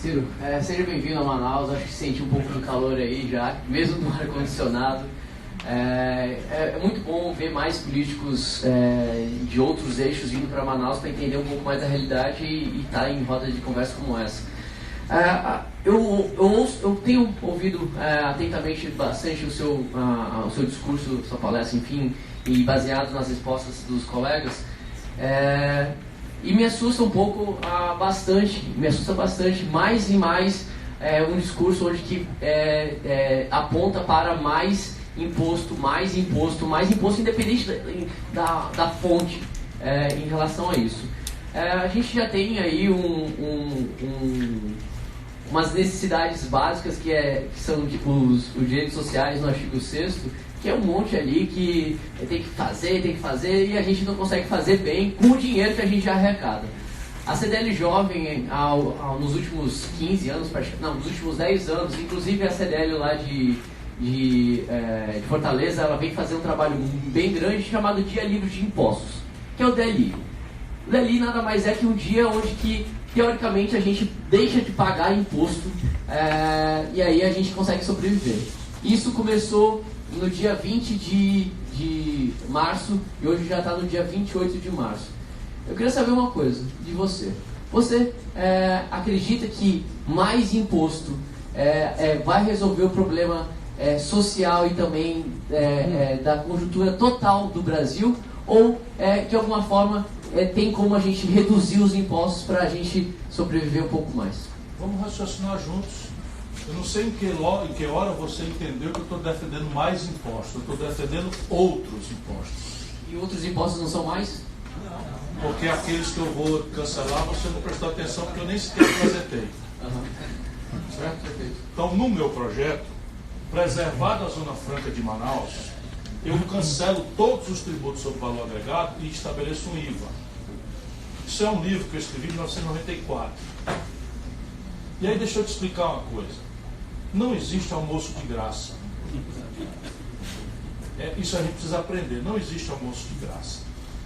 Ciro, seja bem-vindo a Manaus. Acho que senti um pouco do calor aí já, mesmo no ar-condicionado. É muito bom ver mais políticos de outros eixos vindo para Manaus para entender um pouco mais da realidade e estar em rodas de conversa como essa. Eu tenho ouvido atentamente bastante o seu discurso, sua palestra, enfim, e baseado nas respostas dos colegas. E me assusta um pouco, me assusta bastante, mais e mais um discurso onde que aponta para mais imposto, independente da fonte em relação a isso. A gente já tem aí umas necessidades básicas que são tipo os direitos sociais no artigo 6º, que é um monte ali que tem que fazer e a gente não consegue fazer bem com o dinheiro que a gente já arrecada. A CDL Jovem, nos últimos 15 anos, nos últimos 10 anos, inclusive a CDL lá de Fortaleza, ela vem fazer um trabalho bem grande chamado Dia Livre de Impostos, que é o DLI. O DLI nada mais é que um dia onde que, teoricamente, a gente deixa de pagar imposto e aí a gente consegue sobreviver. Isso começou no dia 20 de março e hoje já está no dia 28 de março. Eu queria saber uma coisa de você. Você acredita que mais imposto vai resolver o problema social e também da conjuntura total do Brasil? Ou, de alguma forma, tem como a gente reduzir os impostos para a gente sobreviver um pouco mais? Vamos raciocinar juntos. Eu não sei em que hora você entendeu que eu estou defendendo mais impostos. Eu estou defendendo outros impostos. E outros impostos não são mais? Não. Porque aqueles que eu vou cancelar, você não prestou atenção, porque eu nem sequer apresentei. Certo? Então, no meu projeto, preservada a Zona Franca de Manaus, eu cancelo todos os tributos sobre valor agregado e estabeleço um IVA. Isso é um livro que eu escrevi em 1994. E aí deixa eu te explicar uma coisa. Não existe almoço de graça. Isso a gente precisa aprender. Não existe almoço de graça.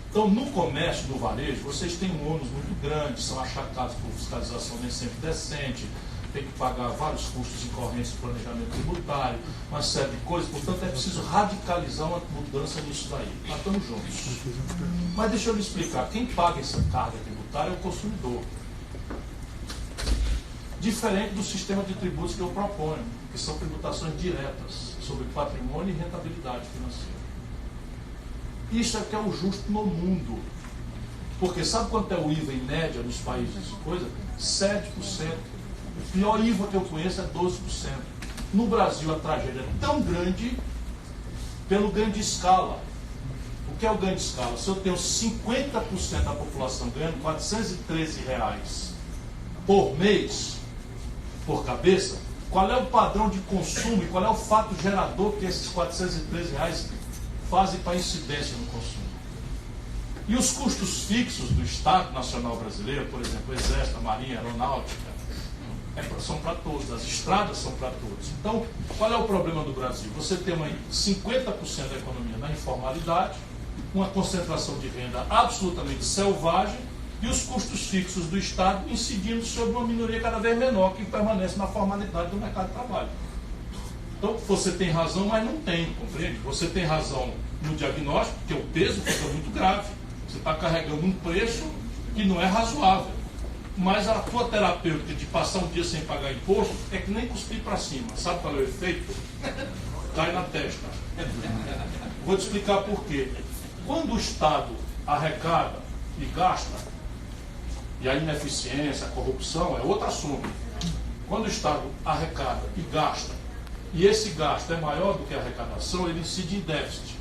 Então, no comércio, no varejo, vocês têm um ônus muito grande, são achacados por fiscalização nem sempre decente, tem que pagar vários custos incorrentes de planejamento tributário, uma série de coisas. Portanto, é preciso radicalizar uma mudança nisso daí. Nós estamos juntos. Mas deixa eu lhe explicar. Quem paga essa carga tributária é o consumidor. Diferente do sistema de tributos que eu proponho, que são tributações diretas sobre patrimônio e rentabilidade financeira. Isso é que é o justo no mundo. Porque sabe quanto é o IVA em média nos países? 7%. O pior IVA que eu conheço é 12%. No Brasil, a tragédia é tão grande pelo ganho de escala. O que é o ganho de escala? Se eu tenho 50% da população ganhando R$413 por mês, por cabeça, qual é o padrão de consumo e qual é o fato gerador que esses R$413 fazem para incidência no consumo? E os custos fixos do Estado Nacional Brasileiro, por exemplo, Exército, Marinha, Aeronáutica, são para todos, as estradas são para todos. Então, qual é o problema do Brasil? Você tem 50% da economia na informalidade, uma concentração de renda absolutamente selvagem e os custos fixos do Estado incidindo sobre uma minoria cada vez menor que permanece na formalidade do mercado de trabalho. Então, você tem razão, mas não tem, compreende? Você tem razão no diagnóstico, porque o peso fica muito grave. Você está carregando um preço que não é razoável. Mas a tua terapêutica de passar um dia sem pagar imposto é que nem cuspir para cima. Sabe qual é o efeito? Cai na testa. Vou te explicar por quê. Quando o Estado arrecada e gasta, e a ineficiência, a corrupção é outro assunto. Quando o Estado arrecada e gasta, e esse gasto é maior do que a arrecadação, ele incide em déficit.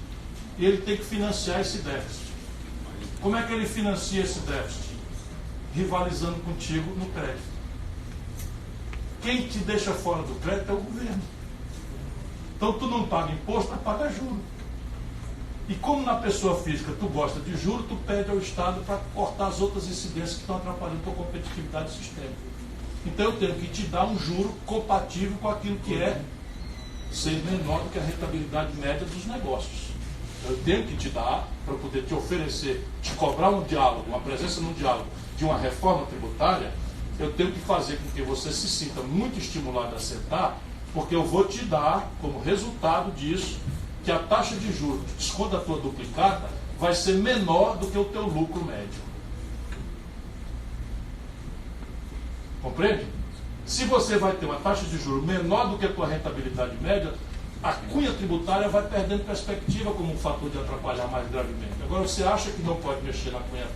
E ele tem que financiar esse déficit. Como é que ele financia esse déficit? Rivalizando contigo no crédito. Quem te deixa fora do crédito é o governo. Então tu não paga imposto, mas paga juro. E como na pessoa física tu gosta de juro, tu pede ao Estado para cortar as outras incidências que estão atrapalhando a tua competitividade do sistema. Então eu tenho que te dar um juro compatível com aquilo que é ser menor do que a rentabilidade média dos negócios. Eu tenho que te dar para poder te oferecer, te cobrar um diálogo, uma presença num diálogo de uma reforma tributária eu tenho que fazer com que você se sinta muito estimulado a sentar, porque eu vou te dar, como resultado disso, que a taxa de juros de desconto da tua duplicata vai ser menor do que o teu lucro médio. Compreende? Se você vai ter uma taxa de juros menor do que a tua rentabilidade média, a cunha tributária vai perdendo perspectiva como um fator de atrapalhar mais gravemente. Agora, você acha que não pode mexer na cunha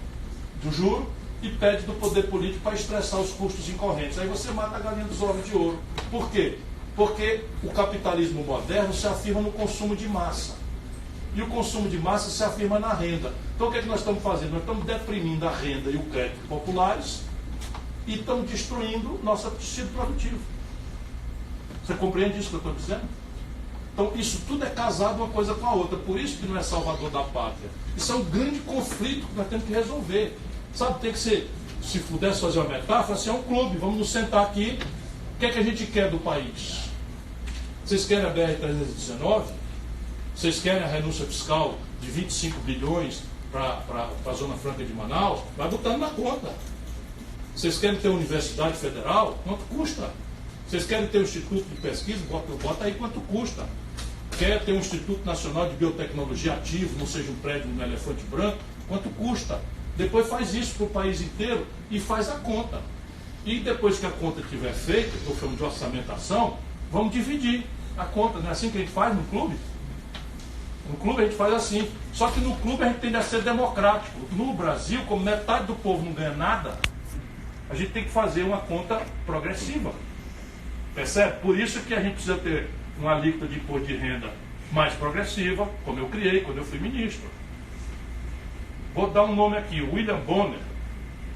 do juro e pede do poder político para estressar os custos incorrentes. Aí você mata a galinha dos ovos de ouro. Por quê? Porque o capitalismo moderno se afirma no consumo de massa. E o consumo de massa se afirma na renda. Então o que é que nós estamos fazendo? Nós estamos deprimindo a renda e o crédito populares e estamos destruindo nosso tecido produtivo. Você compreende isso que eu estou dizendo? Então isso tudo é casado uma coisa com a outra. Por isso que não é salvador da pátria. Isso é um grande conflito que nós temos que resolver. Sabe, tem que ser, se pudesse fazer uma metáfora, assim, é um clube. Vamos nos sentar aqui. O que é que a gente quer do país? Vocês querem a BR-319? Vocês querem a renúncia fiscal de 25 bilhões para a Zona Franca de Manaus? Vai botando na conta. Vocês querem ter universidade federal? Quanto custa? Vocês querem ter um instituto de pesquisa? Bota aí quanto custa. Quer ter um Instituto Nacional de Biotecnologia ativo, não seja um prédio no Elefante Branco? Quanto custa? Depois faz isso para o país inteiro e faz a conta. E depois que a conta estiver feita, estou falando de orçamentação, vamos dividir a conta. Não é assim que a gente faz no clube? No clube a gente faz assim. Só que no clube a gente tende a ser democrático. No Brasil, como metade do povo não ganha nada, a gente tem que fazer uma conta progressiva. Percebe? Por isso que a gente precisa ter uma alíquota de imposto de renda mais progressiva, como eu criei quando eu fui ministro. Vou dar um nome aqui, o William Bonner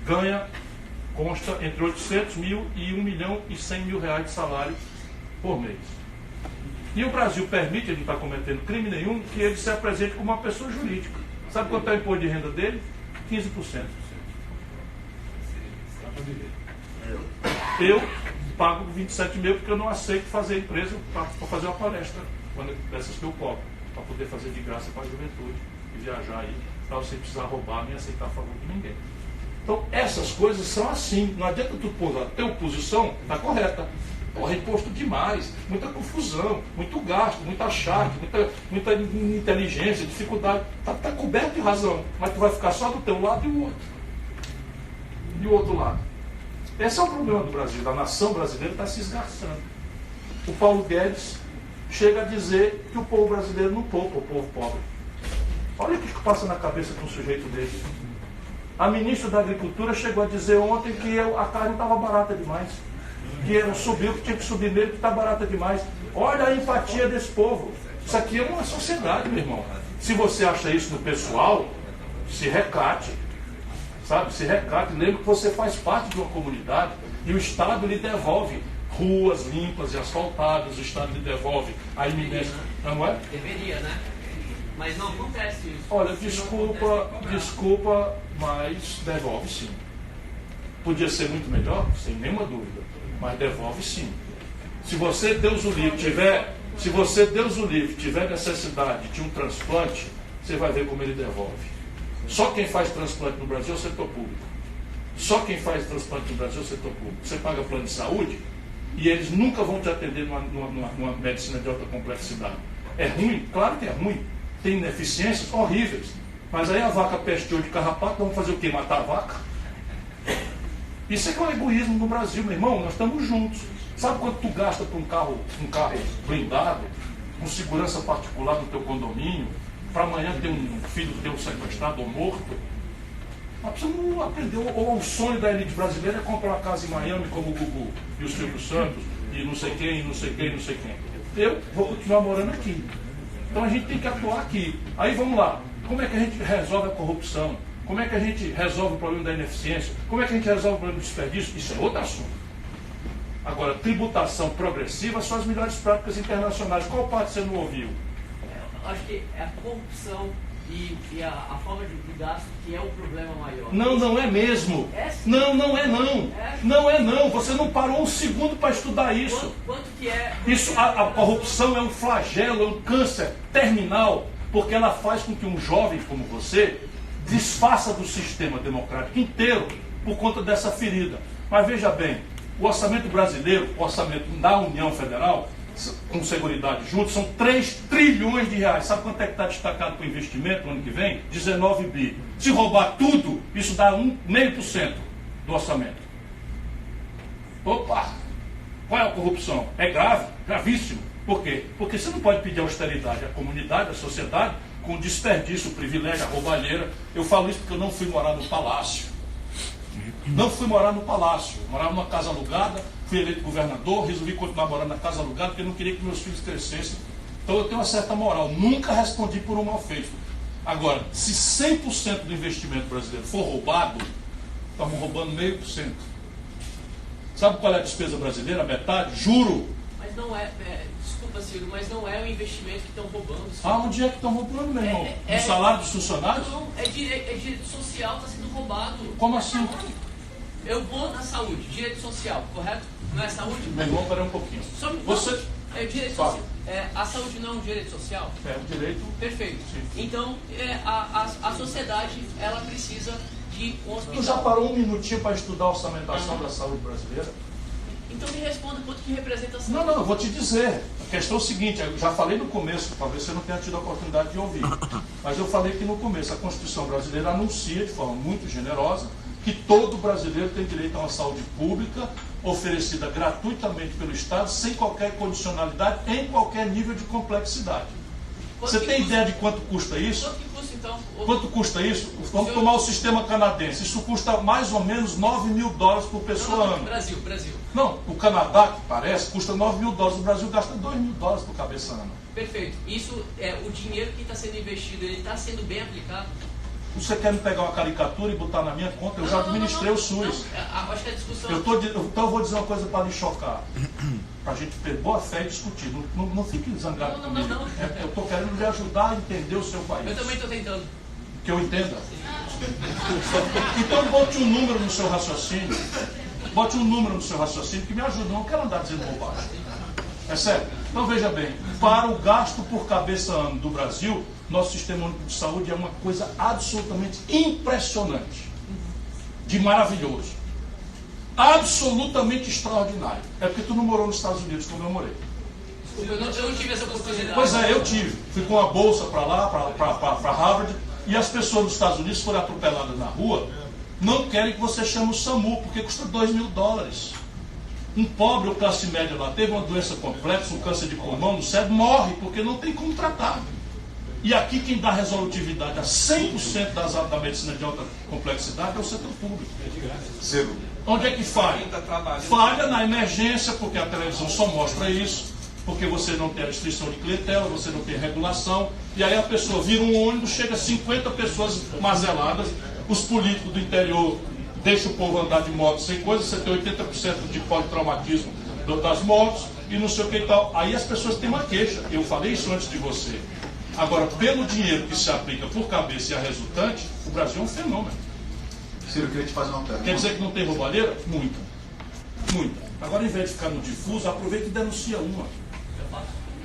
ganha, consta entre 800 mil e 1 milhão e 100 mil reais de salário por mês. E o Brasil permite, ele não está cometendo crime nenhum, que ele se apresente como uma pessoa jurídica. Sabe quanto é o imposto de renda dele? 15%. Eu pago 27 mil porque eu não aceito fazer empresa para fazer uma palestra, dessas que eu cobro, para poder fazer de graça para a juventude e viajar aí, para você precisar roubar nem aceitar a favor de ninguém. Então, essas coisas são assim. Não adianta tu pôr a tua posição, está correta. Porra, imposto demais, muita confusão, muito gasto, muita charge, muita inteligência, dificuldade. Está coberto de razão, mas tu vai ficar só do teu lado e o outro. E o outro lado. Esse é o problema do Brasil, da nação brasileira está se esgarçando. O Paulo Guedes chega a dizer que o povo brasileiro não poupa o povo pobre. Olha o que passa na cabeça de um sujeito desse. A ministra da Agricultura chegou a dizer ontem que a carne estava barata demais. Que subiu, que tinha que subir mesmo, que está barata demais. Olha a empatia desse povo. Isso aqui é uma sociedade, meu irmão. Se você acha isso no pessoal, se recate. Sabe? Se recate. Lembre que você faz parte de uma comunidade e o Estado lhe devolve ruas limpas e asfaltadas, o Estado lhe devolve a iminência. Não é? Deveria, né? Mas não acontece isso. Olha, desculpa, mas devolve sim. Podia ser muito melhor, sem nenhuma dúvida, mas devolve sim. Se você, Deus o livre, tiver necessidade de um transplante, você vai ver como ele devolve. Só quem faz transplante no Brasil é o setor público. Só quem faz transplante no Brasil é o setor público. Você paga plano de saúde e eles nunca vão te atender numa medicina de alta complexidade. É ruim? Claro que é ruim. Tem ineficiências horríveis. Mas aí a vaca pesteou de carrapato, vamos fazer o quê? Matar a vaca? Isso é que é o egoísmo no Brasil, meu irmão. Nós estamos juntos. Sabe quanto tu gasta por um carro blindado, com segurança particular no teu condomínio, para amanhã ter um filho teu sequestrado ou morto? Nós precisamos aprender. Ou o sonho da elite brasileira é comprar uma casa em Miami como o Gugu e o Silvio Santos, e não sei quem, não sei quem, não sei quem. Eu vou continuar morando aqui. Então a gente tem que atuar aqui. Aí vamos lá. Como é que a gente resolve a corrupção? Como é que a gente resolve o problema da ineficiência? Como é que a gente resolve o problema do desperdício? Isso é outro assunto. Agora, tributação progressiva são as melhores práticas internacionais. Qual parte você não ouviu? Eu acho que é a corrupção e a forma de gasto que é o problema maior. Não, não é mesmo. É sim. Não é não. É. Não é não. Você não parou um segundo para estudar isso. Quanto que é? Isso, a corrupção é um flagelo, é um câncer terminal, porque ela faz com que um jovem como você desfaça do sistema democrático inteiro por conta dessa ferida. Mas veja bem, o orçamento brasileiro, o orçamento da União Federal, com Seguridade junto, são 3 trilhões de reais. Sabe quanto é que está destacado para o investimento no ano que vem? 19 bi. Se roubar tudo, isso dá 0,5% do orçamento. Opa! Qual é a corrupção? É grave, gravíssimo. Por quê? Porque você não pode pedir austeridade à comunidade, à sociedade, com desperdício, privilégio, a roubalheira. Eu falo isso porque eu não fui morar no palácio. Não fui morar no palácio. Eu morava numa casa alugada, fui eleito governador, resolvi continuar morando na casa alugada porque eu não queria que meus filhos crescessem. Então eu tenho uma certa moral. Nunca respondi por um mal feito. Agora, se 100% do investimento brasileiro for roubado, estamos roubando 0,5%. Sabe qual é a despesa brasileira? Metade? Juro. Mas não desculpa, Ciro, mas não é o investimento que estão roubando. Ciro. Ah, onde é que estão roubando, meu irmão? No salário dos funcionários? Não, é direito social, está sendo roubado. Como assim? Eu vou na saúde, direito social, correto? Não é saúde? Meu irmão, peraí um pouquinho. Você... É direito social. A saúde não é um direito social? É um direito. Perfeito. Sim. Então, a sociedade, ela precisa de um hospital. Tu já parou um minutinho para estudar a orçamentação da saúde brasileira? Então me responda quanto que representa a saúde. Não, eu vou te dizer. A questão é o seguinte, eu já falei no começo, talvez você não tenha tido a oportunidade de ouvir, mas eu falei que no começo a Constituição brasileira anuncia de forma muito generosa que todo brasileiro tem direito a uma saúde pública oferecida gratuitamente pelo Estado, sem qualquer condicionalidade, em qualquer nível de complexidade. Você tem ideia de quanto custa isso? Quanto que custa, então? Quanto custa isso? Vamos tomar o sistema canadense. Isso custa mais ou menos $9 mil por pessoa ano. Brasil. Não, o Canadá, que parece, custa $9 mil. O Brasil gasta $2 mil por cabeça ano. Perfeito. Isso é o dinheiro que está sendo investido, ele está sendo bem aplicado? Você quer me pegar uma caricatura e botar na minha conta? Eu já administrei o SUS. Acho que a discussão... Então eu vou dizer uma coisa para lhe chocar. Para a gente ter boa fé e discutir. Não fique zangado comigo. Não. Eu estou querendo lhe ajudar a entender o seu país. Eu também estou tentando. Que eu entenda. Então bote um número no seu raciocínio. Bote um número no seu raciocínio que me ajuda. Não quero andar dizendo bobagem. É sério? Então veja bem, para o gasto por cabeça ano do Brasil, nosso sistema único de saúde é uma coisa absolutamente impressionante. De maravilhoso. Absolutamente extraordinário. É porque tu não morou nos Estados Unidos como eu morei. Eu não tive essa oportunidade. Pois é, eu tive. Fui com a bolsa para lá, para Harvard, e as pessoas dos Estados Unidos foram atropeladas na rua, não querem que você chame o SAMU, porque custa $2 mil. Um pobre ou classe média lá teve uma doença complexa, um câncer de pulmão no cérebro, morre, porque não tem como tratar. E aqui quem dá resolutividade a 100% da medicina de alta complexidade é o setor público. Zero. Onde é que falha? Falha na emergência, porque a televisão só mostra isso, porque você não tem a restrição de clientela, você não tem regulação, e aí a pessoa vira um ônibus, chega 50 pessoas mazeladas, os políticos do interior deixam o povo andar de moto sem coisa, você tem 80% de politraumatismo das motos, e não sei o que e tal. Aí as pessoas têm uma queixa, eu falei isso antes de você. Agora, pelo dinheiro que se aplica por cabeça e a resultante, o Brasil é um fenômeno. Ciro, eu queria te fazer uma pergunta. Quer dizer que não tem roubalheira? Muita. Muita. Agora, ao invés de ficar no difuso, aproveita e denuncia uma.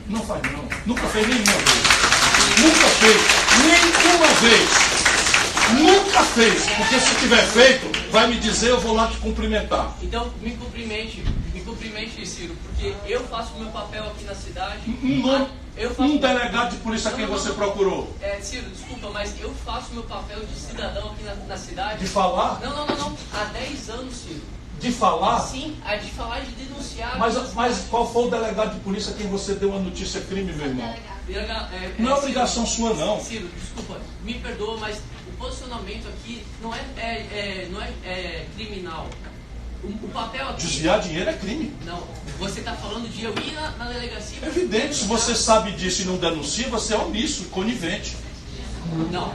Não faz não. Nunca fez nenhuma vez. Nunca fez. Nenhuma vez. Nunca fez. Porque se tiver feito, vai me dizer, eu vou lá te cumprimentar. Então, me cumprimente, Ciro, porque eu faço o meu papel aqui na cidade. Um delegado de polícia a quem você procurou. Ciro, desculpa, mas eu faço o meu papel de cidadão aqui na cidade. De falar? Não. Há 10 anos, Ciro. De falar? Sim, de falar e de denunciar. Mas qual foi o delegado de polícia a quem você deu a notícia crime, meu irmão? Não é obrigação sua, não. Ciro, desculpa, me perdoa, mas o posicionamento aqui não é criminal. O papel aqui... Desviar dinheiro é crime. Não, você está falando de eu ir na delegacia... É evidente, se você sabe disso e não denuncia, você é omisso, conivente. Não.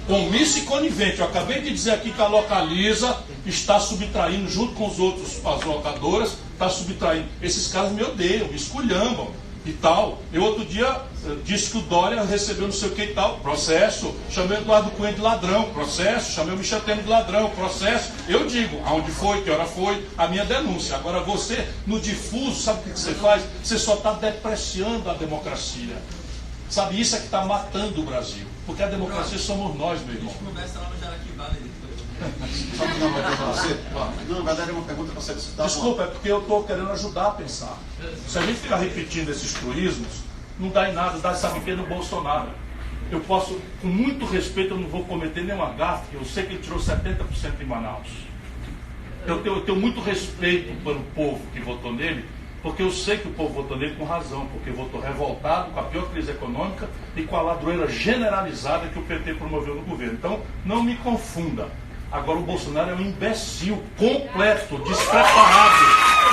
Omisso e conivente. Eu acabei de dizer aqui que a Localiza está subtraindo, junto com as locadoras, está subtraindo. Esses caras me odeiam, me esculhambam e tal. Eu outro dia disse que o Dória recebeu não sei o que e tal, processo. Chamei o Eduardo Cunha de ladrão, processo. Chamei o Michel Temer de ladrão, processo. Eu digo aonde foi, que hora foi, a minha denúncia. Agora você, no difuso, sabe o que você faz? Você só está depreciando a democracia. Sabe, isso é que está matando o Brasil. Porque a democracia somos nós, meu irmão. A gente conversa lá no Jaraqui Valley depois. Só que não vai ter para você? Não, na verdade é uma pergunta para você citar. Desculpa, é porque eu estou querendo ajudar a pensar. Se a gente ficar repetindo esses truísmos, não dá em nada, dá, sabe o que, no Bolsonaro. Eu posso, com muito respeito, eu não vou cometer nenhuma gafe, eu sei que ele tirou 70% em Manaus. Eu tenho muito respeito pelo povo que votou nele, porque eu sei que o povo votou nele com razão, porque votou revoltado com a pior crise econômica e com a ladroeira generalizada que o PT promoveu no governo. Então, não me confunda. Agora, o Bolsonaro é um imbecil completo, despreparado,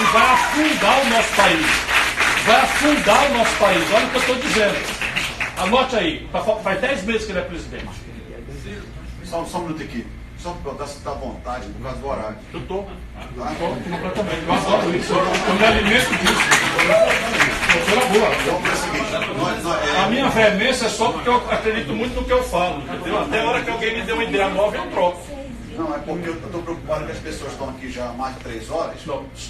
e vai afundar o nosso país. Vai afundar o nosso país. Olha o que eu estou dizendo. Anote aí, faz 10 meses que ele é presidente. Só um minuto aqui. Só para perguntar se está à vontade, por causa do horário. Eu estou completamente. Eu adoro isso. Eu me alimento disso. Pela boa. Então, é o seguinte, A minha veemência é só porque eu acredito muito no que eu falo. Entendeu? Até a hora que alguém me dê uma ideia nova, eu troco. Não, é porque eu estou preocupado que as pessoas estão aqui já há mais de 3 horas.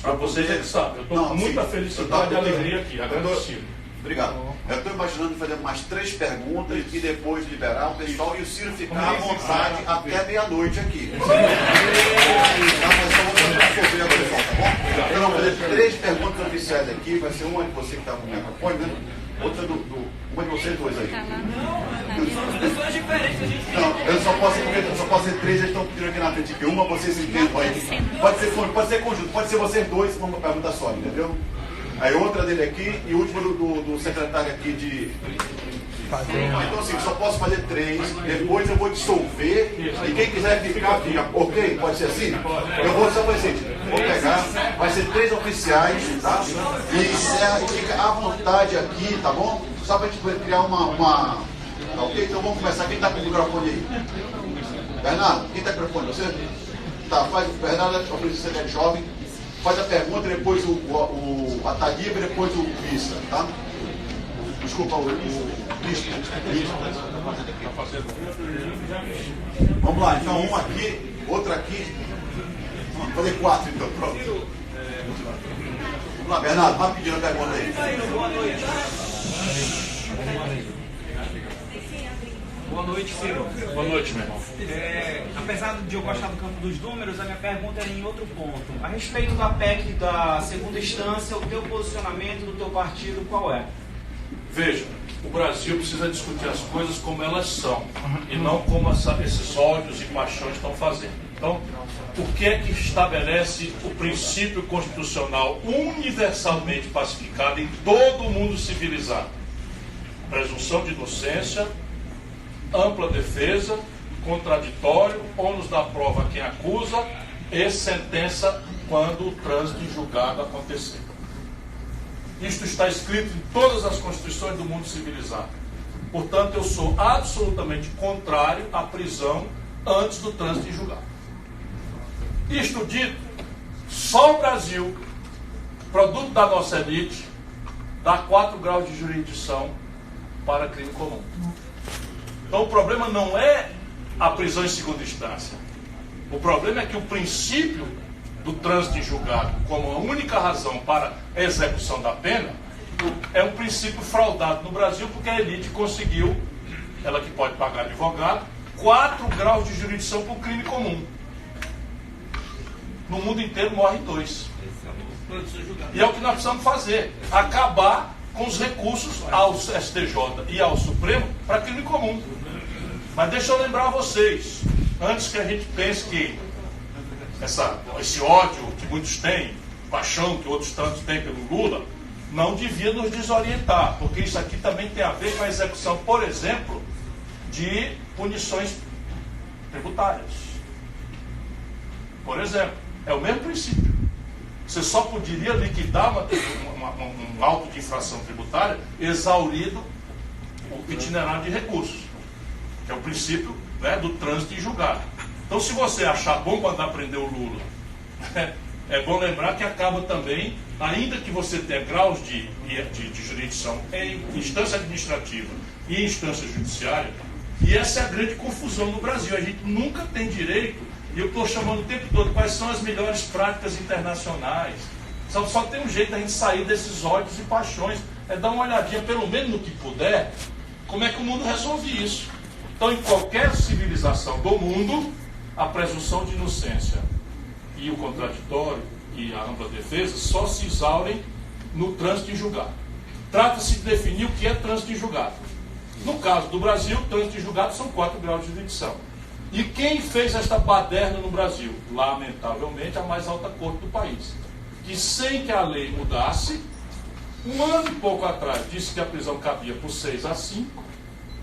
Para vocês é que sabem. Eu estou com muita felicidade e alegria aqui. Agradecido. Obrigado. Eu estou imaginando fazer mais 3 perguntas e depois liberar o pessoal e o Ciro ficar à vontade até meia-noite aqui. Tá, mas só vou resolver agora, pessoal, tá bom? Eu vou fazer 3 perguntas oficiais aqui. Vai ser uma de você que está com o microfone, né? Outra uma de vocês dois aí. Pessoas diferentes, a gente. Não, eu só posso ser 3, eles estão pedindo aqui na frente. Que uma vocês se entendam aí. Pode ser conjunto, pode ser vocês dois, uma pergunta só, entendeu? Aí outra dele aqui e última do secretário aqui de... Então assim, só posso fazer 3, depois eu vou dissolver e quem quiser ficar, fica. Ok? Pode ser assim? Eu vou só fazer assim, vou pegar, vai ser 3 oficiais, tá? E encerra e fica à vontade aqui, tá bom? Só pra gente poder criar uma... Ok? Então vamos começar. Quem tá com o microfone aí? Bernardo, quem tá com o microfone? Você? Tá, faz o Bernardo, você é jovem. Faz a pergunta, depois a Taliba e depois o Vista, tá? Desculpa, o Vista. Vamos lá, então uma aqui, outra aqui. Vamos fazer 4 então, pronto. Vamos lá, Bernardo, rapidinho a pergunta aí. Boa noite, Ciro. Boa noite, meu irmão. Apesar de eu gostar do campo dos números, a minha pergunta é em outro ponto. A respeito da PEC da segunda instância, o teu posicionamento do teu partido qual é? Veja, o Brasil precisa discutir as coisas como elas são e não como esses ódios e paixões estão fazendo. Então, o que é que estabelece o princípio constitucional universalmente pacificado em todo o mundo civilizado? Presunção de inocência, ampla defesa, contraditório, ônus da prova a quem acusa e sentença quando o trânsito em julgado acontecer. Isto está escrito em todas as constituições do mundo civilizado. Portanto, eu sou absolutamente contrário à prisão antes do trânsito em julgado. Isto dito, só o Brasil, produto da nossa elite, dá 4 graus de jurisdição para crime comum. Então o problema não é a prisão em segunda instância. O problema é que o princípio do trânsito em julgado como a única razão para a execução da pena é um princípio fraudado no Brasil porque a elite conseguiu, ela que pode pagar advogado, 4 graus de jurisdição por crime comum. No mundo inteiro morrem 2. E é o que nós precisamos fazer, acabar com os recursos ao STJ e ao Supremo para crime comum. Mas deixa eu lembrar a vocês, antes que a gente pense que esse ódio que muitos têm, paixão que outros tantos têm pelo Lula, não devia nos desorientar, porque isso aqui também tem a ver com a execução, por exemplo, de punições tributárias. Por exemplo, é o mesmo princípio. Você só poderia liquidar um auto de infração tributária exaurido o itinerário de recursos, que é o princípio, né, do trânsito em julgado. Então, se você achar bom mandar prender o Lula, é bom lembrar que acaba também, ainda que você tenha graus de jurisdição em instância administrativa e em instância judiciária, e essa é a grande confusão no Brasil. A gente nunca tem direito, e eu estou chamando o tempo todo quais são as melhores práticas internacionais. Só tem um jeito da gente sair desses ódios e paixões, é dar uma olhadinha, pelo menos no que puder, como é que o mundo resolve isso. Então, em qualquer civilização do mundo, a presunção de inocência e o contraditório e a ampla defesa só se exaurem no trânsito em julgado. Trata-se de definir o que é trânsito em julgado. No caso do Brasil, trânsito em julgado são 4 graus de jurisdição. E quem fez esta baderna no Brasil? Lamentavelmente, a mais alta corte do país. Que sem que a lei mudasse, um ano e pouco atrás disse que a prisão cabia por 6 a 5,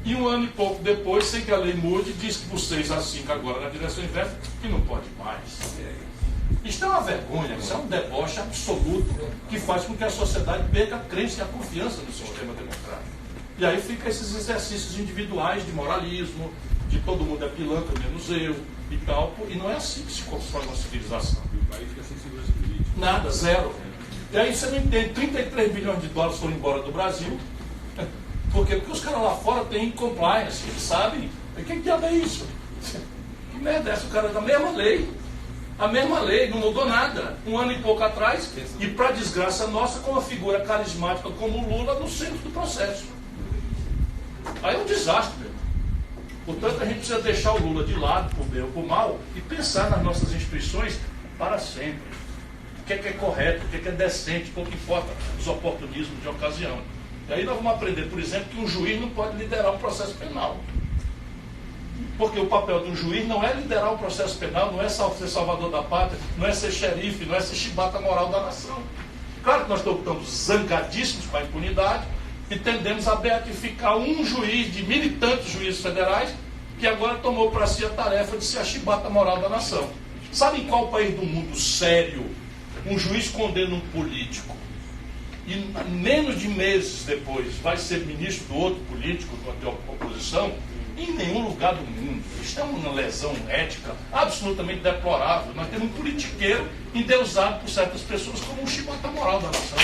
e um ano e pouco depois, sem que a lei mude, disse que por 6 a 5 agora na direção inversa, que não pode mais. Isso é uma vergonha, isso é um deboche absoluto que faz com que a sociedade perca a crença e a confiança no sistema democrático. E aí fica esses exercícios individuais de moralismo, de todo mundo é pilantra, menos eu, e tal, e não é assim que se constrói uma civilização. O país fica sem segurança política. Nada, zero. E aí você não entende, 33 bilhões de dólares foram embora do Brasil. Por quê? Porque os caras lá fora têm compliance, eles sabem. E que diabo é isso? Que merda é essa? O cara da mesma lei. A mesma lei, não mudou nada. Um ano e pouco atrás, e para desgraça nossa, com uma figura carismática como o Lula no centro do processo. Aí é um desastre, meu. Portanto, a gente precisa deixar o Lula de lado, por bem ou por mal, e pensar nas nossas instituições para sempre. O que é correto, o que é decente, pouco importa os oportunismos de ocasião. E aí nós vamos aprender, por exemplo, que um juiz não pode liderar um processo penal. Porque o papel de um juiz não é liderar um processo penal, não é ser salvador da pátria, não é ser xerife, não é ser chibata moral da nação. Claro que nós estamos zangadíssimos com a impunidade e tendemos a beatificar um juiz de militantes juízes federais que agora tomou para si a tarefa de ser a chibata moral da nação. Sabe em qual país do mundo sério um juiz condena um político e menos de meses depois vai ser ministro do outro político de oposição? Em nenhum lugar do mundo. Isso é uma lesão ética absolutamente deplorável. Nós temos um politiqueiro endeusado por certas pessoas como um chibata moral da nação.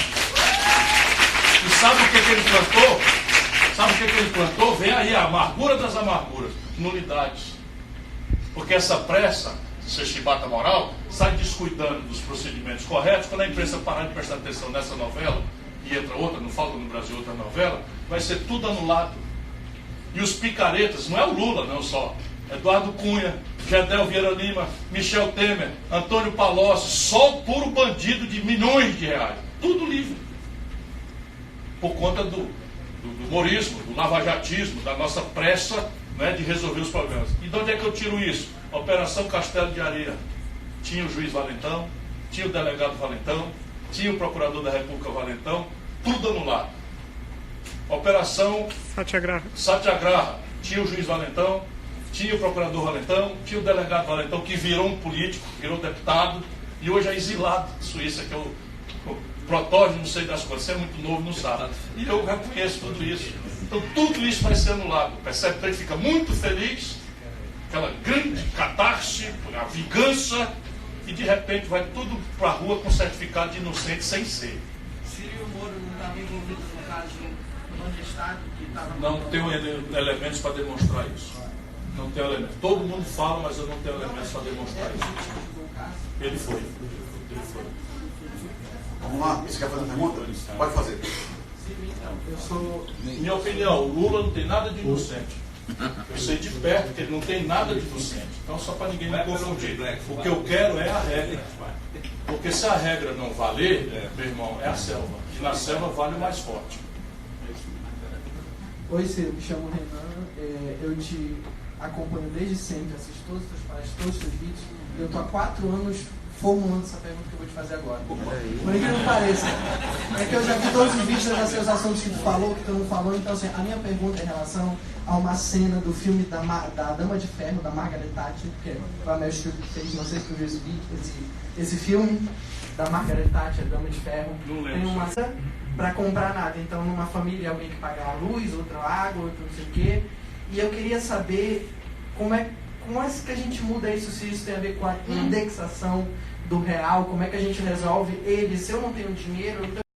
E sabe o que ele plantou? Sabe o que ele plantou? Vem aí a amargura das amarguras. Nulidades. Porque essa pressa de ser chibata moral sai descuidando dos procedimentos corretos. Quando a imprensa parar de prestar atenção nessa novela e entra outra, não falta no Brasil outra novela, vai ser tudo anulado. E os picaretas, não é o Lula não só, Eduardo Cunha, Gedel Vieira Lima, Michel Temer, Antônio Palocci, só o puro bandido de milhões de reais, tudo livre. Por conta do humorismo, do lavajatismo, da nossa pressa, né, de resolver os problemas. E de onde é que eu tiro isso? Operação Castelo de Areia. Tinha o juiz Valentão, tinha o delegado Valentão, tinha o procurador da República Valentão, tudo anulado. Operação Satyagraha, tinha o juiz Valentão, tinha o procurador Valentão, tinha o delegado Valentão, que virou um político, virou deputado, e hoje é exilado de Suíça, que é o protótipo, não sei das coisas, você é muito novo, não sabe. E eu reconheço tudo isso. Então tudo isso vai ser anulado. Percebe que ele fica muito feliz, aquela grande catarse, a vingança, e de repente vai tudo para a rua com certificado de inocente sem ser. Ciro Moro não estava envolvido no caso do Estado que estava... Não tenho elementos para demonstrar isso. Não tenho elementos. Todo mundo fala, mas eu não tenho elementos para demonstrar isso. Ele foi. Ele foi. Vamos lá, você quer fazer uma pergunta? Pode fazer. Minha opinião, o Lula não tem nada de inocente. Eu sei de perto que ele não tem nada de inocente. Então, só para ninguém me confundir. O que eu quero é a regra. Porque se a regra não valer, meu irmão, é a selva. E na selva vale o mais forte. Oi, Ciro, me chamo Renan. Eu te acompanho desde sempre, assisto todos os teus palestras, todos os teus vídeos. Eu estou há 4 anos formulando essa pergunta que eu vou te fazer agora. Por incrível que pareça. É que eu já vi todos os vídeos, eu já sei os assuntos que tu falou, que tu não falou. Então, assim, a minha pergunta é em relação a uma cena do filme da Dama de Ferro, da Margaret Thatcher, que foi a Meryl Streep que fez, não sei se tu viu esse vídeo, esse filme da Margaret Thatcher, Dama de Ferro. Não lembro. Tem uma para comprar nada. Então, numa família, alguém que paga a luz, outra a água, outro não sei o quê. E eu queria saber como é que a gente muda isso, se isso tem a ver com a indexação do real, como é que a gente resolve ele, se eu não tenho dinheiro, então